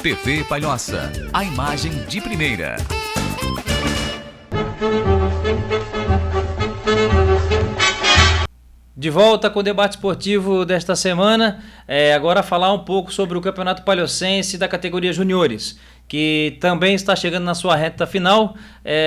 TV Palhoça, a imagem de primeira. De volta com o debate esportivo desta semana, agora falar um pouco sobre o Campeonato Palhocense da categoria Juniores, que também está chegando na sua reta final.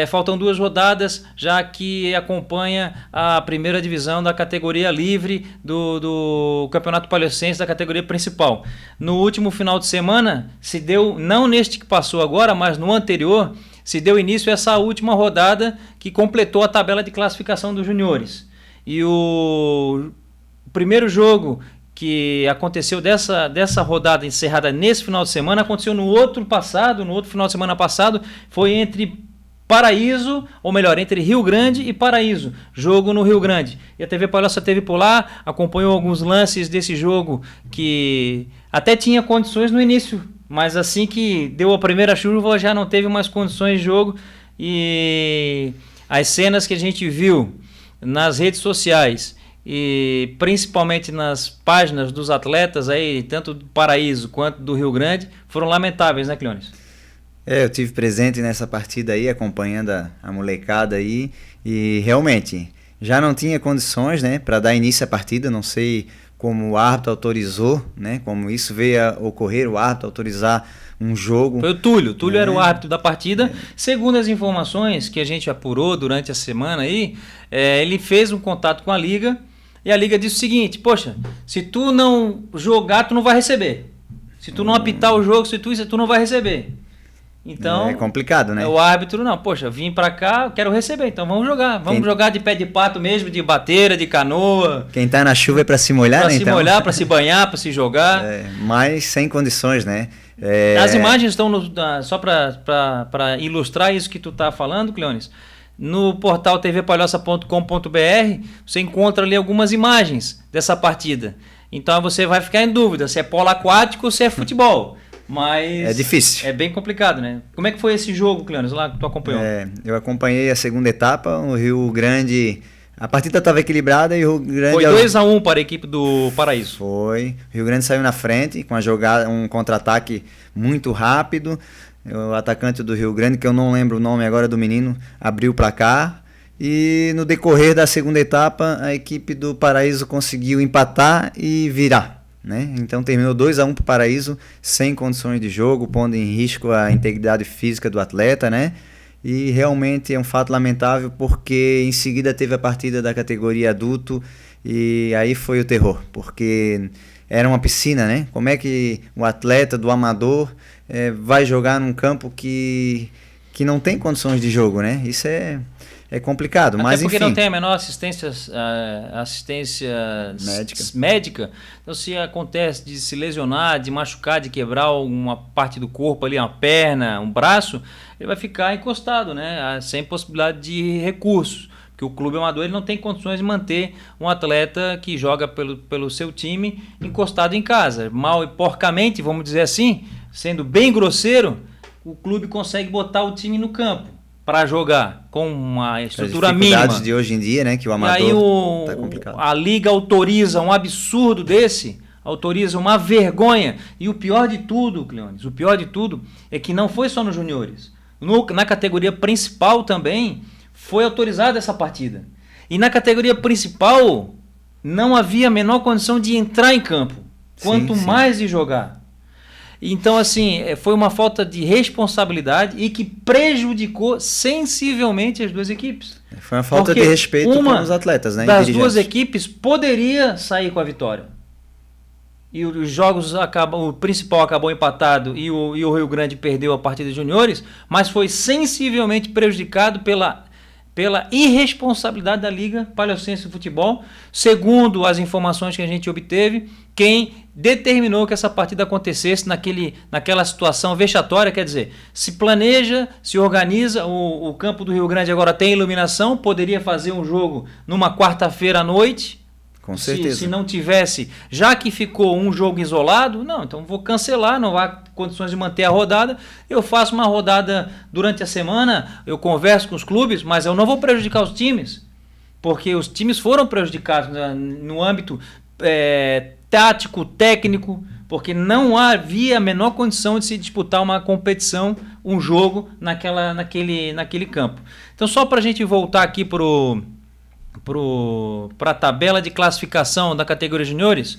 Faltam 2 rodadas, já que acompanha a primeira divisão da categoria livre do Campeonato Palhocense da categoria principal. No último final de semana, se deu, não neste que passou agora, mas no anterior, se deu início a essa última rodada que completou a tabela de classificação dos juniores. E o primeiro jogo que aconteceu dessa rodada encerrada nesse final de semana aconteceu no outro final de semana passado, foi entre Paraíso, ou melhor, entre Rio Grande e Paraíso, jogo no Rio Grande. E a TV Palhoça esteve por lá, acompanhou alguns lances desse jogo que até tinha condições no início, mas assim que deu a primeira chuva já não teve mais condições de jogo, e as cenas que a gente viu nas redes sociais e principalmente nas páginas dos atletas aí, tanto do Paraíso quanto do Rio Grande, foram lamentáveis, né, Cleones? Eu tive presente nessa partida aí, acompanhando a molecada aí, e realmente já não tinha condições, né, para dar início à partida. Não sei como o árbitro autorizou, né, como isso veio a ocorrer, o árbitro autorizar um jogo. Foi o Túlio era o árbitro da partida. Segundo as informações que a gente apurou durante a semana aí, ele fez um contato com a Liga, e a Liga disse o seguinte: poxa, se tu não jogar, tu não vai receber. Se tu não apitar o jogo, se tu não vai receber. Então, é complicado, né? O árbitro, não, poxa, vim pra cá, eu quero receber, então vamos jogar. Vamos jogar de pé de pato mesmo, de bateira, de canoa. Quem tá na chuva é pra se molhar, né? Pra se molhar, pra se banhar, pra se jogar. Mas sem condições, né? As imagens estão só para ilustrar isso que tu tá falando, Cleones. No portal tvpalhoça.com.br você encontra ali algumas imagens dessa partida. Então você vai ficar em dúvida se é polo aquático ou se é futebol. Mas é difícil. É bem complicado, né? Como é que foi esse jogo, Cleones, lá que tu acompanhou? Eu acompanhei a segunda etapa, o Rio Grande. A partida estava equilibrada e o Rio Grande... Foi 2-1 para a equipe do Paraíso. Foi. O Rio Grande saiu na frente com um contra-ataque muito rápido. O atacante do Rio Grande, que eu não lembro o nome agora do menino, abriu o placar. E no decorrer da segunda etapa, a equipe do Paraíso conseguiu empatar e virar, né? Então terminou 2-1 para o Paraíso, sem condições de jogo, pondo em risco a integridade física do atleta, né? E realmente é um fato lamentável, porque em seguida teve a partida da categoria adulto e aí foi o terror, porque era uma piscina, né? Como é que o atleta do amador vai jogar num campo que não tem condições de jogo, né? Isso é complicado, até mas porque enfim. Não tem a menor assistência médica. Então, se acontece de se lesionar, de machucar, de quebrar alguma parte do corpo ali, uma perna, um braço, ele vai ficar encostado, né? Sem possibilidade de recursos. Porque o clube amador ele não tem condições de manter um atleta que joga pelo seu time encostado em casa. Mal e porcamente, vamos dizer assim, sendo bem grosseiro, o clube consegue botar o time no campo para jogar com uma estrutura mínima. As dificuldades de hoje em dia, né, que o amador tá complicado. A Liga autoriza um absurdo desse, autoriza uma vergonha. E o pior de tudo, Cleones, o pior de tudo é que não foi só nos juniores. Na categoria principal também foi autorizada essa partida. E na categoria principal não havia a menor condição de entrar em campo, quanto mais de jogar. Então, assim, foi uma falta de responsabilidade e que prejudicou sensivelmente as duas equipes. Foi uma falta de respeito com os atletas, né? Das duas equipes poderia sair com a vitória. E os jogos o principal acabou empatado e o Rio Grande perdeu a partida de juniores, mas foi sensivelmente prejudicado pela irresponsabilidade da Liga Palhocense de Futebol. Segundo as informações que a gente obteve, quem determinou que essa partida acontecesse naquela situação vexatória, quer dizer, se planeja, se organiza, o campo do Rio Grande agora tem iluminação, poderia fazer um jogo numa quarta-feira à noite. Com certeza. Se não tivesse, já que ficou um jogo isolado, não, então vou cancelar, não há condições de manter a rodada, eu faço uma rodada durante a semana, eu converso com os clubes, mas eu não vou prejudicar os times, porque os times foram prejudicados no âmbito tático, técnico, porque não havia a menor condição de se disputar uma competição, um jogo naquele campo. Então, só para a gente voltar aqui para a tabela de classificação da categoria juniores,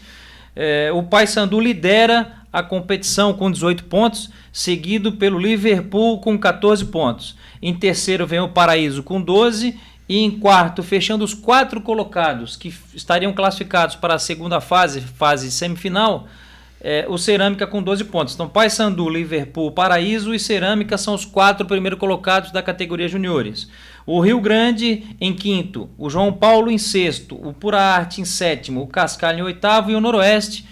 o Paysandu lidera a competição com 18 pontos, seguido pelo Liverpool com 14 pontos. Em terceiro vem o Paraíso com 12 e em quarto, fechando os 4 colocados que estariam classificados para a segunda fase semifinal, o Cerâmica com 12 pontos. Então, Paysandu, Liverpool, Paraíso e Cerâmica são os 4 primeiros colocados da categoria juniores. O Rio Grande em quinto, o João Paulo em sexto, o Pura Arte em sétimo, o Cascalho em oitavo e o Noroeste,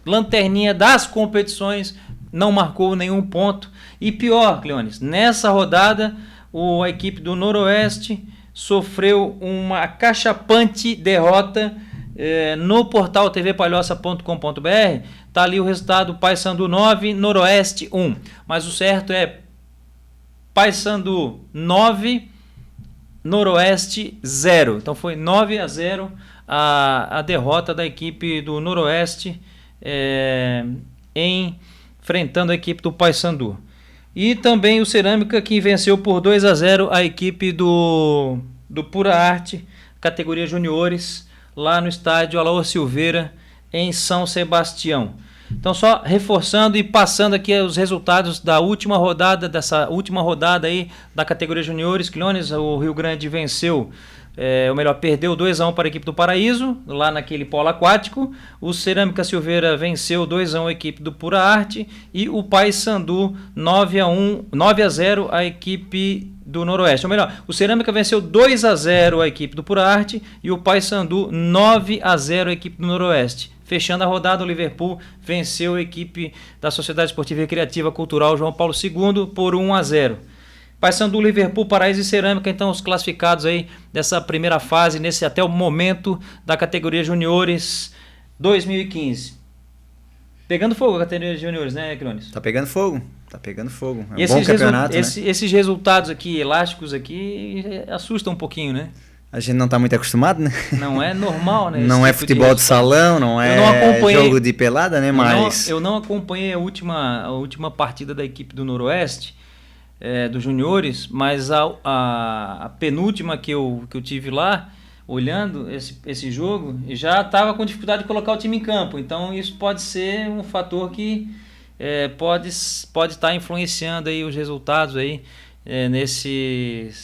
lanterninha das competições, não marcou nenhum ponto. E pior, Cleones, nessa rodada a equipe do Noroeste sofreu uma cachapante derrota no portal tvpalhoça.com.br. Está ali o resultado: Paysandu 9, Noroeste 1. Mas o certo é Paysandu 9, Noroeste 0. Então foi 9-0 a derrota da equipe do Noroeste enfrentando a equipe do Paysandu. E também o Cerâmica, que venceu por 2-0 a equipe do Pura Arte, categoria juniores, lá no estádio Alaor Silveira, em São Sebastião. Então, só reforçando e passando aqui os resultados dessa última rodada aí da categoria juniores. Cleones, o Rio Grande venceu, perdeu 2-1 para a equipe do Paraíso, lá naquele polo aquático. O Cerâmica Silveira venceu 2-1 a equipe do Pura Arte e o Paysandu 9-0 a equipe do Noroeste. Ou melhor, o Cerâmica venceu 2-0 a equipe do Pura Arte e o Paysandu 9-0 a equipe do Noroeste. Fechando a rodada, o Liverpool venceu a equipe da Sociedade Esportiva e Recreativa Cultural João Paulo II por 1-0. Paysandu, Liverpool, Paraíso e Cerâmica, então os classificados aí dessa primeira fase, até o momento da categoria juniores 2015. Pegando fogo a categoria juniores, né, Cleones? Tá pegando fogo. É um e bom campeonato, né? Esses resultados aqui, elásticos aqui, assustam um pouquinho, né? A gente não tá muito acostumado, né? Não é normal, né? Não é futebol de salão, não é jogo de pelada, né? Mas eu não acompanhei a última partida da equipe do Noroeste, dos juniores, mas a penúltima que eu tive lá, olhando esse jogo, já estava com dificuldade de colocar o time em campo. Então isso pode ser um fator que pode estar influenciando aí os resultados aí.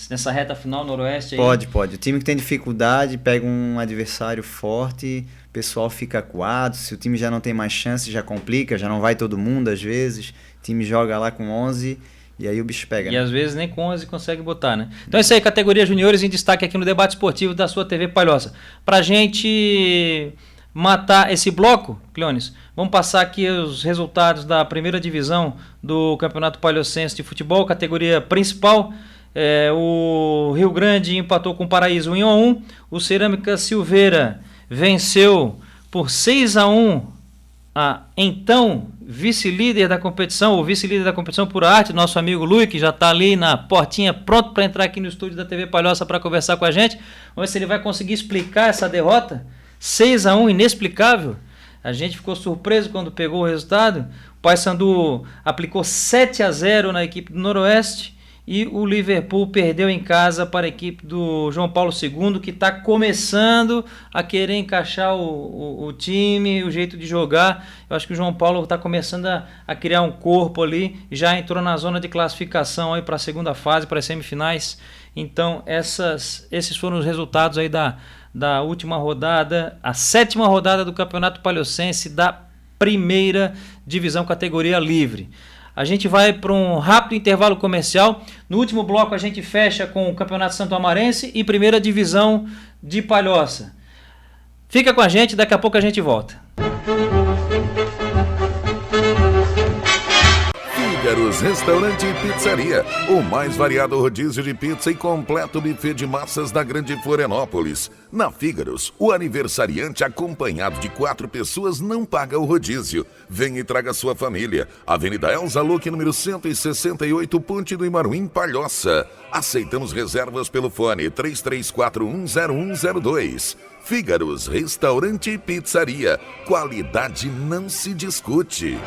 Nessa reta final Noroeste aí. Pode. O time que tem dificuldade pega um adversário forte, o pessoal fica acuado. Se o time já não tem mais chance, já complica, já não vai todo mundo às vezes. O time joga lá com 11 e aí o bicho pega. E às vezes nem com 11 consegue botar, né? Então é isso aí, categoria juniores em destaque aqui no debate esportivo da sua TV Palhoça. Pra gente matar esse bloco, Cleones, vamos passar aqui os resultados da primeira divisão do Campeonato Palhocense de Futebol, categoria principal. O Rio Grande empatou com o Paraíso 1-1. O Cerâmica Silveira venceu por 6-1 a então vice-líder da competição, o vice-líder da competição Pura Arte, nosso amigo Lui, que já está ali na portinha, pronto para entrar aqui no estúdio da TV Palhoça para conversar com a gente. Vamos ver se ele vai conseguir explicar essa derrota. 6-1, inexplicável. A gente ficou surpreso quando pegou o resultado. O Paysandu aplicou 7-0 na equipe do Noroeste e o Liverpool perdeu em casa para a equipe do João Paulo II, que está começando a querer encaixar o time, o jeito de jogar. Eu acho que o João Paulo está começando a criar um corpo ali, já entrou na zona de classificação aí para a segunda fase, para as semifinais. Então esses foram os resultados aí da última rodada, a 7ª rodada do Campeonato Palhocense da primeira divisão categoria livre. A gente vai para um rápido intervalo comercial. No último bloco a gente fecha com o Campeonato Santo-Amarense e primeira divisão de Palhoça. Fica com a gente, daqui a pouco a gente volta. Fígaros Restaurante e Pizzaria, o mais variado rodízio de pizza e completo buffet de massas da Grande Florianópolis. Na Fígaros, o aniversariante acompanhado de 4 pessoas não paga o rodízio. Venha e traga sua família. Avenida Elza Luque, número 168, Ponte do Imaruim, Palhoça. Aceitamos reservas pelo fone 33410102. Fígaros Restaurante e Pizzaria. Qualidade não se discute.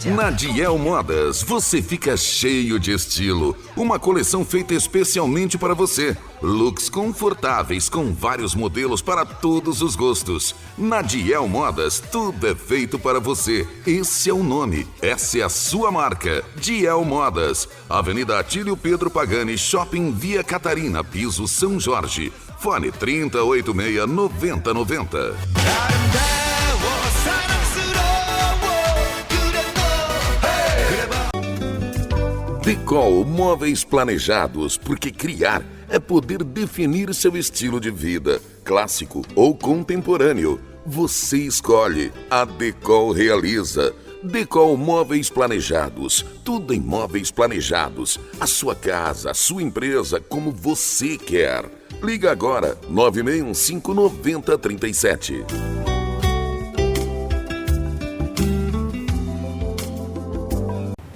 Na Diel Modas, você fica cheio de estilo. Uma coleção feita especialmente para você. Looks confortáveis com vários modelos para todos os gostos. Na Diel Modas, tudo é feito para você. Esse é o nome, essa é a sua marca. Diel Modas. Avenida Atílio Pedro Pagani, Shopping Via Catarina, Piso São Jorge. Fone 3086-9090. Decol Móveis Planejados, porque criar é poder definir seu estilo de vida, clássico ou contemporâneo. Você escolhe, a Decol realiza. Decol Móveis Planejados, tudo em móveis planejados. A sua casa, a sua empresa, como você quer. Liga agora, 9615-9037.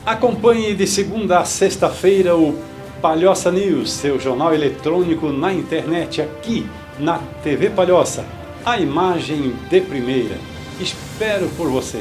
Acompanhe de segunda a sexta-feira o Palhoça News, seu jornal eletrônico na internet, aqui na TV Palhoça. A imagem de primeira. Espero por você.